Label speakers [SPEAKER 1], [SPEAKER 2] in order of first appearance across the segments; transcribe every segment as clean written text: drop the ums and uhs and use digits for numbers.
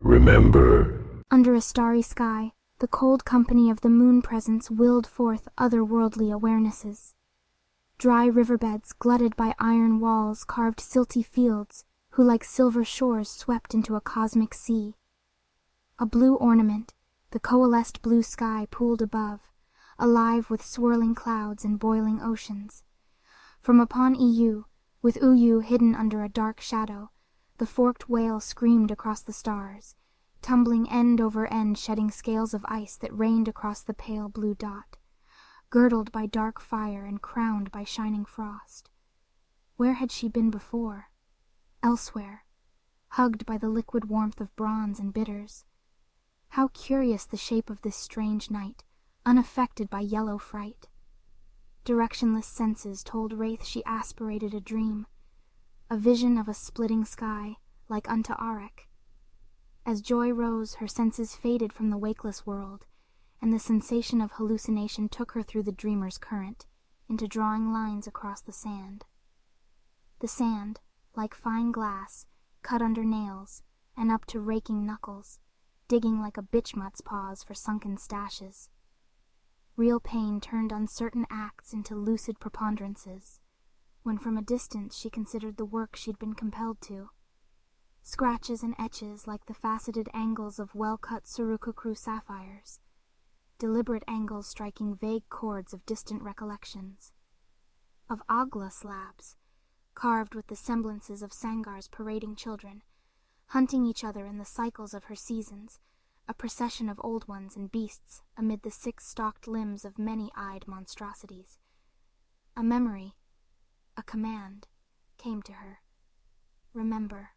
[SPEAKER 1] Remember.
[SPEAKER 2] Under a starry sky, the cold company of the moon presence willed forth otherworldly awarenesses. Dry riverbeds glutted by iron walls carved silty fields who like silver shores swept into a cosmic sea. A blue ornament, the coalesced blue sky pooled above, alive with swirling clouds and boiling oceans. From upon EU, with Uyu hidden under a dark shadow, the forked whale screamed across the stars, tumbling end over end, shedding scales of ice that rained across the pale blue dot, girdled by dark fire and crowned by shining frost. Where had she been before? Elsewhere, hugged by the liquid warmth of bronze and bitters. How curious the shape of this strange night, unaffected by yellow fright. Directionless senses told Reyth she aspirated a dream, a vision of a splitting sky, like unto Arik. As joy rose, her senses faded from the wakeless world, and the sensation of hallucination took her through the dreamer's current, into drawing lines across the sand. The sand, like fine glass, cut under nails, and up to raking knuckles, digging like a bitch-mutt's paws for sunken stashes. Real pain turned uncertain acts into lucid preponderances, when from a distance she considered the work she'd been compelled to. Scratches and etches like the faceted angles of well-cut Surukukru sapphires, deliberate angles striking vague chords of distant recollections. Of Agla slabs, carved with the semblances of Sangar's parading children, hunting each other in the cycles of her seasons, a procession of old ones and beasts amid the six-stalked limbs of many-eyed monstrosities. A memory, a command, came to her. Remember.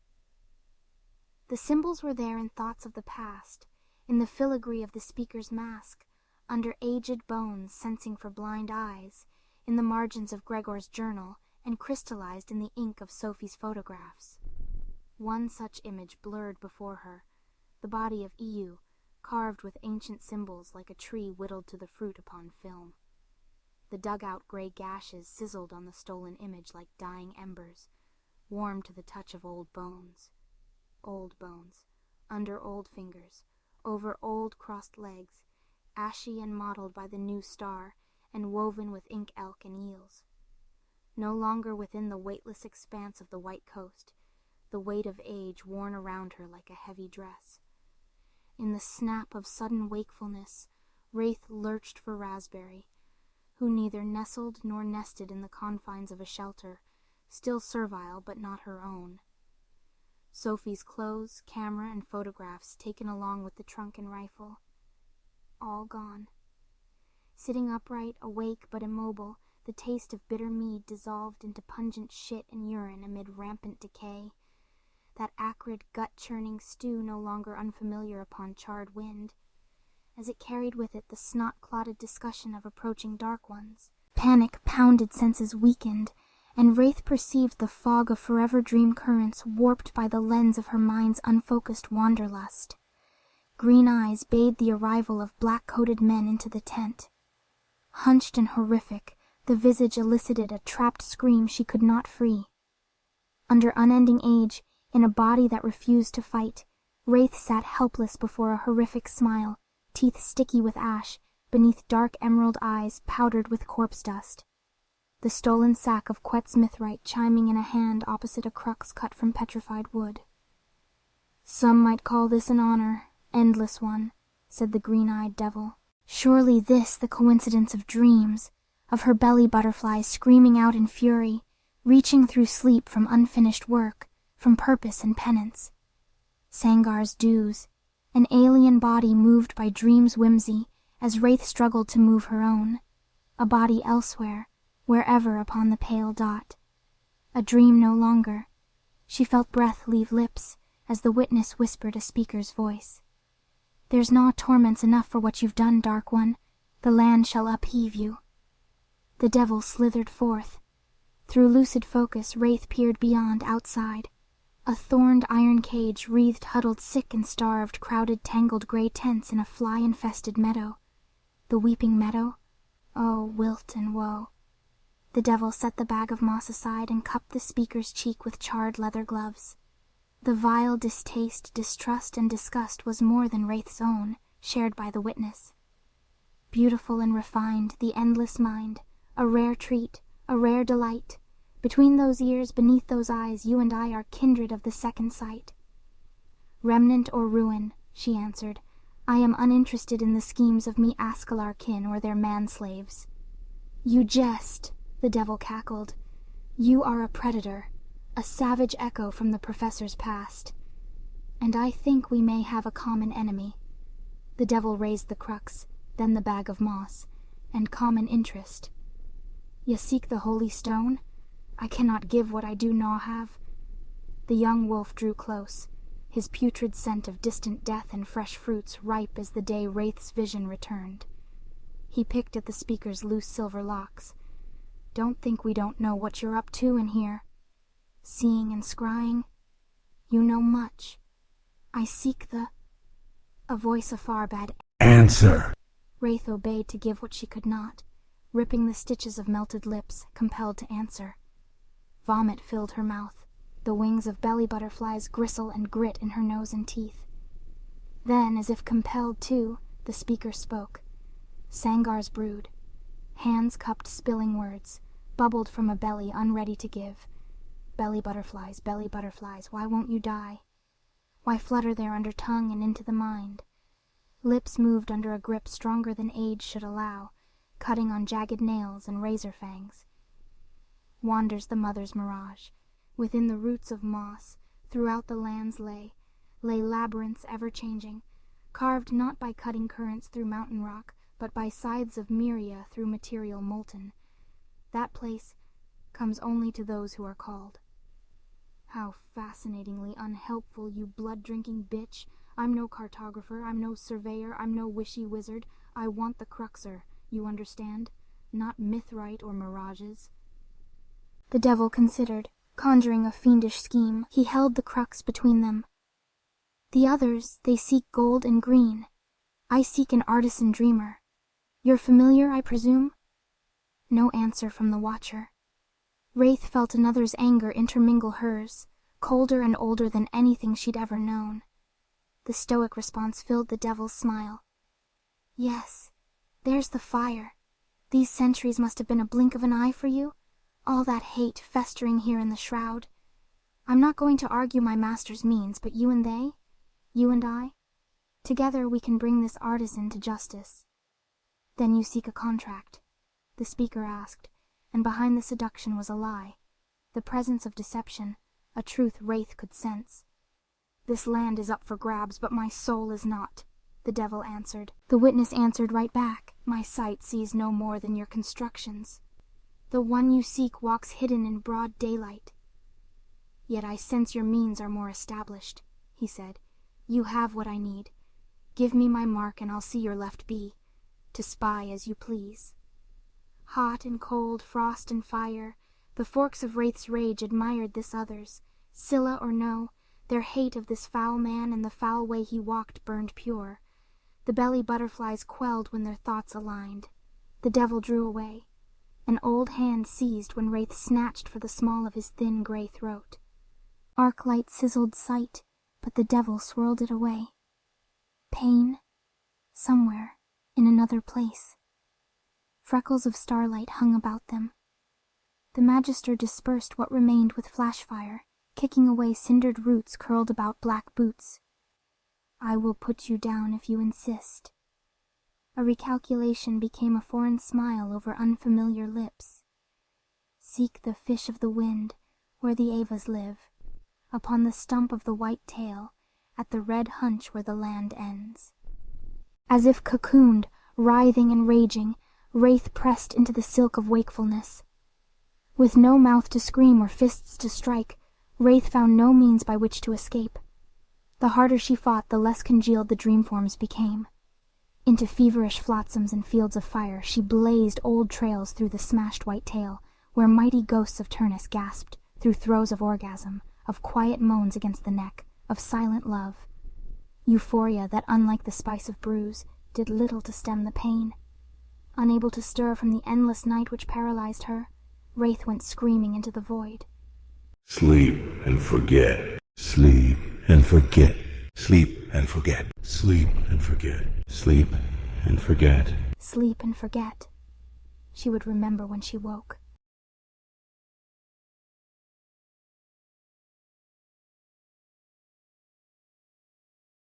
[SPEAKER 2] The symbols were there in thoughts of the past, in the filigree of the speaker's mask, under aged bones sensing for blind eyes, in the margins of Gregor's journal, and crystallized in the ink of Sophie's photographs. One such image blurred before her, the body of EU, carved with ancient symbols like a tree whittled to the fruit upon film. The dug-out gray gashes sizzled on the stolen image like dying embers, warm to the touch of old bones. Old bones, under old fingers, over old crossed legs, ashy and mottled by the new star, and woven with ink elk and eels. No longer within the weightless expanse of the white coast, the weight of age worn around her like a heavy dress. In the snap of sudden wakefulness, Reyth lurched for Raspberry, who neither nestled nor nested in the confines of a shelter, still servile but not her own. Sophie's clothes, camera, and photographs taken along with the trunk and rifle. All gone. Sitting upright, awake but immobile, the taste of bitter mead dissolved into pungent shit and urine amid rampant decay. That acrid, gut-churning stew no longer unfamiliar upon charred wind, as it carried with it the snot-clotted discussion of approaching dark ones. Panic pounded senses weakened, and Reyth perceived the fog of forever dream currents warped by the lens of her mind's unfocused wanderlust. Green eyes bade the arrival of black-coated men into the tent. Hunched and horrific, the visage elicited a trapped scream she could not free. Under unending age, in a body that refused to fight, Reyth sat helpless before a horrific smile, teeth sticky with ash, beneath dark emerald eyes powdered with corpse dust. The stolen sack of Quetz mithrite chiming in a hand opposite a crux cut from petrified wood. "Some might call this an honor, endless one," said the green-eyed devil. Surely this the coincidence of dreams, of her belly butterflies screaming out in fury, reaching through sleep from unfinished work, from purpose and penance. Sangar's dues, an alien body moved by dream's whimsy, as Reyth struggled to move her own, a body elsewhere, wherever upon the pale dot. A dream no longer. She felt breath leave lips, as the witness whispered a speaker's voice. "There's nae torments enough for what you've done, Dark One. The land shall upheave you." The devil slithered forth. Through lucid focus, Reyth peered beyond, outside. A thorned iron cage wreathed huddled sick and starved, crowded tangled gray tents in a fly-infested meadow. The weeping meadow? Oh, wilt and woe. The devil set the bag of moss aside and cupped the speaker's cheek with charred leather gloves. The vile distaste, distrust, and disgust was more than Reyth's own, shared by the witness. Beautiful and refined, the endless mind, a rare treat, a rare delight. Between those ears, beneath those eyes, you and I are kindred of the second sight. Remnant or ruin, she answered, I am uninterested in the schemes of me Askalar kin or their manslaves. You jest, the devil cackled. You are a predator, a savage echo from the professor's past. And I think we may have a common enemy. The devil raised the crux, then the bag of moss, and common interest. Ye seek the holy stone? I cannot give what I do not have. The young wolf drew close, his putrid scent of distant death and fresh fruits ripe as the day Reyth's vision returned. He picked at the speaker's loose silver locks. Don't think we don't know what you're up to in here. Seeing and scrying, you know much. I seek the... A voice afar bade,
[SPEAKER 1] Answer!
[SPEAKER 2] Reyth obeyed to give what she could not, ripping the stitches of melted lips, compelled to answer. Vomit filled her mouth. The wings of belly butterflies gristle and grit in her nose and teeth. Then, as if compelled too, the speaker spoke. Sangar's brood. Hands cupped spilling words, bubbled from a belly unready to give. Belly butterflies, why won't you die? Why flutter there under tongue and into the mind? Lips moved under a grip stronger than age should allow, cutting on jagged nails and razor fangs. Wanders the mother's mirage. Within the roots of moss, throughout the lands lay labyrinths ever-changing, carved not by cutting currents through mountain rock, but by scythes of myria through material molten. That place comes only to those who are called. How fascinatingly unhelpful, you blood-drinking bitch. I'm no cartographer, I'm no surveyor, I'm no wishy wizard. I want the cruxer, you understand? Not mythrite or mirages. The devil considered, conjuring a fiendish scheme. He held the crux between them. The others, they seek gold and green. I seek an artisan dreamer. You're familiar, I presume? No answer from the watcher. Reyth felt another's anger intermingle hers, colder and older than anything she'd ever known. The stoic response filled the devil's smile. Yes, there's the fire. These centuries must have been a blink of an eye for you. All that hate festering here in the Shroud. I'm not going to argue my master's means, but you and they, you and I, together we can bring this artisan to justice. Then you seek a contract, the speaker asked, and behind the seduction was a lie, the presence of deception, a truth Reyth could sense. This land is up for grabs, but my soul is not, the devil answered. The witness answered right back, my sight sees no more than your constructions. The one you seek walks hidden in broad daylight. Yet I sense your means are more established, he said. You have what I need. Give me my mark and I'll see your left be, to spy as you please. Hot and cold, frost and fire, the forks of Reyth's rage admired this other's. Scylla or no, their hate of this foul man and the foul way he walked burned pure. The belly butterflies quelled when their thoughts aligned. The devil drew away. An old hand seized when Reyth snatched for the small of his thin gray throat. Arc-light sizzled sight, but the devil swirled it away. Pain, somewhere, in another place. Freckles of starlight hung about them. The magister dispersed what remained with flashfire, kicking away cindered roots curled about black boots. I will put you down if you insist. A recalculation became a foreign smile over unfamiliar lips. Seek the fish of the wind, where the Avas live, upon the stump of the white tail, at the red hunch where the land ends. As if cocooned, writhing and raging, Reyth pressed into the silk of wakefulness. With no mouth to scream or fists to strike, Reyth found no means by which to escape. The harder she fought, the less congealed the dreamforms became. Into feverish flotsams and fields of fire she blazed old trails through the smashed white tail, where mighty ghosts of Turnus gasped, through throes of orgasm, of quiet moans against the neck, of silent love. Euphoria that, unlike the spice of bruise, did little to stem the pain. Unable to stir from the endless night which paralyzed her, Reyth went screaming into the void.
[SPEAKER 1] Sleep and forget. Sleep and forget. Sleep and forget. Sleep and forget. Sleep and forget.
[SPEAKER 2] Sleep and forget. She would remember when she woke.